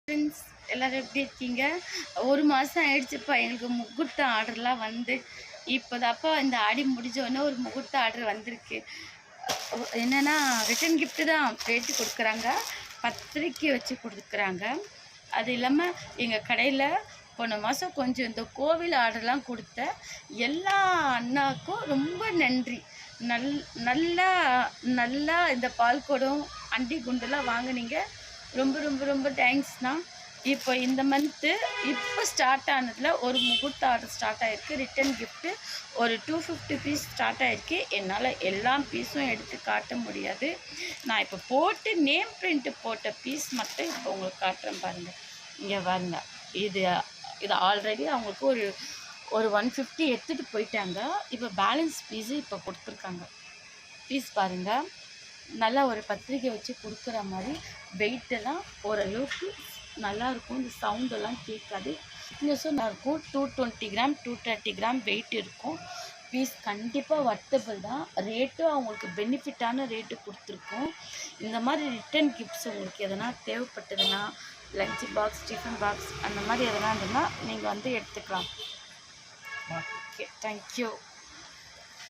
Friends எல்லோரும் எப்படி இருக்கீங்க? ஒரு மாதம் ஆயிடுச்சுப்பா எங்களுக்கு முகூர்த்த ஆர்டர்லாம் வந்து. இப்போதாப்பா இந்த ஆடி முடிஞ்சோடனே ஒரு முகூர்த்த ஆர்டர் வந்திருக்கு. என்னென்னா ரிட்டன் கிஃப்ட்டு தான் பேட்டி கொடுக்குறாங்க, பத்திரிக்கை வச்சு கொடுக்குறாங்க. அது இல்லாமல் எங்கள் கடையில் போன மாதம் கொஞ்சம் இந்த கோவில் ஆர்டர்லாம் கொடுத்த எல்லா அண்ணாக்கும் ரொம்ப நன்றி. நல்லா நல்லா இந்த பால் குடம் அண்டி குண்டுலாம் வாங்கினீங்க. ரொம்ப ரொம்ப ரொம்ப தேங்க்ஸ்ண்ணா. இப்போ இந்த மந்த்து இப்போ ஸ்டார்ட் ஆனதில் ஒரு முகூர்த்த ஆர்டர் ஸ்டார்ட் ஆகிருக்கு. ரிட்டன் கிஃப்ட்டு ஒரு 250 பீஸ் ஸ்டார்ட் ஆகிருக்கு. என்னால் எல்லா பீஸும் எடுத்து காட்ட முடியாது. நான் இப்போ போட்டு நேம் பிரிண்ட்டு போட்ட பீஸ் மட்டும் இப்போ உங்களுக்கு காட்டுறேன் பாருங்கள். இங்கே பாருங்க, இது ஆல்ரெடி அவங்களுக்கு ஒரு 150 எடுத்துகிட்டு போயிட்டாங்க. இப்போ பேலன்ஸ் பீஸு இப்போ கொடுத்துருக்காங்க. பீஸ் பாருங்கள், நல்லா ஒரு பத்திரிக்கை வச்சு கொடுக்குற மாதிரி வெயிட்டெல்லாம் ஓரளவுக்கு நல்லாயிருக்கும். இந்த சவுண்டெல்லாம் கேட்காது. திக்னஸும் நல்லாயிருக்கும். 220 கிராம் 230 கிராம் வெயிட் இருக்கும். பீஸ் கண்டிப்பாக வர்த்தபிள் தான். ரேட்டும் அவங்களுக்கு பெனிஃபிட்டான ரேட்டு கொடுத்துருக்கோம். இந்த மாதிரி ரிட்டன் கிஃப்ட்ஸ் உங்களுக்கு எதனா தேவைப்பட்டதுன்னா, லஞ்ச் பாக்ஸ், டிஃபன் பாக்ஸ் அந்த மாதிரி எதனா இருந்ததுன்னா நீங்கள் வந்து எடுத்துக்கலாம். Okay, thank you.